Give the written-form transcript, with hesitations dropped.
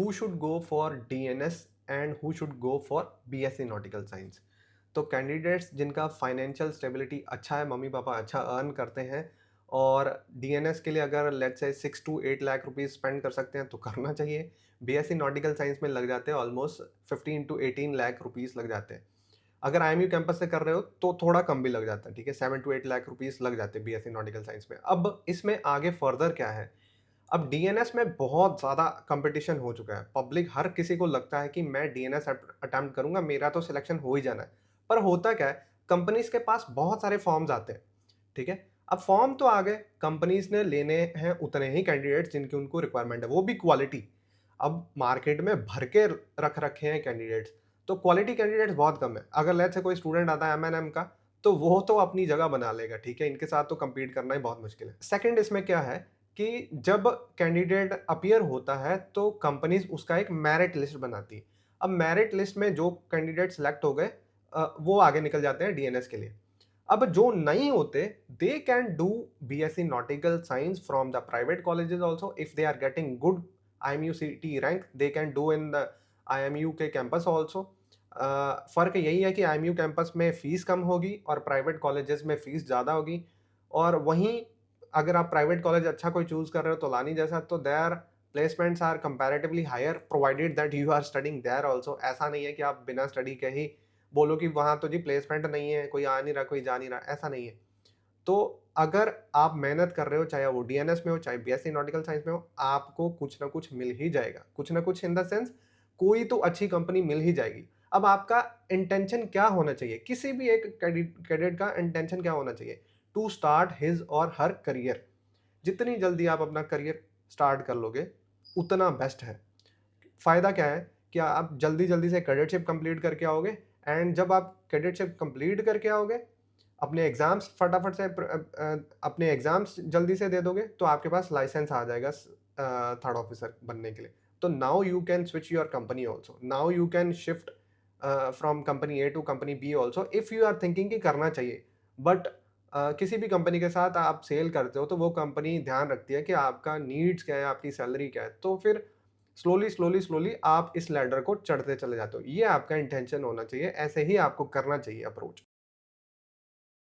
Who should go for DNS and who should go for BSc nautical science. तो candidates जिनका financial stability अच्छा है, mummy papa अच्छा earn करते हैं और डीएनएस के लिए अगर let's say 6 to 8 lakh rupees spend कर सकते हैं तो करना चाहिए। बीएससी नॉटिकल साइंस में लग जाते हैं ऑलमोस्ट 15 to 18 लाख रुपीस लग जाते हैं। अगर आईएमयू कैंपस से कर रहे हो तो थोड़ा कम भी लग जाता है, ठीक है, 7 to 8 लाख रुपीस लग जाते हैं बीएससी नॉटिकल साइंस में। अब इसमें आगे फर्दर क्या है, अब डीएनएस में बहुत ज़्यादा कंपटीशन हो चुका है। पब्लिक हर किसी को लगता है कि मैं डीएनएस अटेम्प्ट करूँगा, मेरा तो सिलेक्शन हो ही जाना है। पर होता क्या है, कंपनीज़ के पास बहुत सारे फॉर्म्स आते हैं, ठीक है? अब फॉर्म तो आ गए, कंपनीज़ ने लेने हैं उतने ही कैंडिडेट्स जिनकी उनको रिक्वायरमेंट है, वो भी क्वालिटी। अब मार्केट में भर के रख रखे हैं कैंडिडेट्स, तो क्वालिटी कैंडिडेट्स बहुत कम है। अगर लेट्स से कोई स्टूडेंट आता है एमएनएम का, तो वो तो अपनी जगह बना लेगा, ठीक है? इनके साथ तो कम्पीट करना ही बहुत मुश्किल है। सेकंड इसमें क्या है कि जब कैंडिडेट अपीयर होता है तो कंपनीज उसका एक मेरिट लिस्ट बनाती है। अब मेरिट लिस्ट में जो कैंडिडेट सेलेक्ट हो गए वो आगे निकल जाते हैं डीएनएस के लिए। अब जो नहीं होते, they can do BSc nautical science from the private colleges also if they are getting good IMU CET rank, they can do in the IMU के कैंपस आल्सो। फर्क यही है कि आईएमयू कैंपस में फीस कम होगी और प्राइवेट कॉलेजेस में फीस ज़्यादा होगी। और वहीं अगर आप प्राइवेट कॉलेज अच्छा कोई चूज़ कर रहे हो तोलानी जैसा, तो there placements are comparatively higher provided that you are studying there also. ऐसा नहीं है कि आप बिना स्टडी के ही बोलो कि वहाँ तो जी प्लेसमेंट नहीं है, कोई आ नहीं रहा, कोई जा नहीं रहा, ऐसा नहीं है। तो अगर आप मेहनत कर रहे हो, चाहे वो डीएनएस में हो, चाहे बीएससी नॉटिकल साइंस में हो, आपको कुछ ना कुछ मिल ही जाएगा। कुछ ना कुछ इन द सेंस कोई तो अच्छी कंपनी मिल ही जाएगी। अब आपका इंटेंशन क्या होना चाहिए? किसी भी एक कैडेट का इंटेंशन क्या होना चाहिए? टू स्टार्ट हिज और हर करियर। जितनी जल्दी आप अपना करियर स्टार्ट कर लोगे, उतना बेस्ट है। फ़ायदा क्या है कि आप जल्दी-जल्दी से कैडेटशिप कंप्लीट करके आओगे एंड जब आप कैडेटशिप कंप्लीट करके आओगे, अपने एग्ज़ाम्स फटाफट से अपने एग्ज़ाम्स जल्दी से दे दोगे, तो आपके पास लाइसेंस आ जाएगा थर्ड ऑफिसर बनने के लिए। तो now you can switch your company also. Now you can shift from company A to company B also if you are thinking कि करना चाहिए। बट किसी भी कंपनी के साथ आप सेल करते हो, तो वो कंपनी ध्यान रखती है कि आपका नीड्स क्या है, आपकी सैलरी क्या है। तो फिर स्लोली आप इस लैडर को चढ़ते चले जाते हो। ये आपका इंटेंशन होना चाहिए, ऐसे ही आपको करना चाहिए अप्रोच।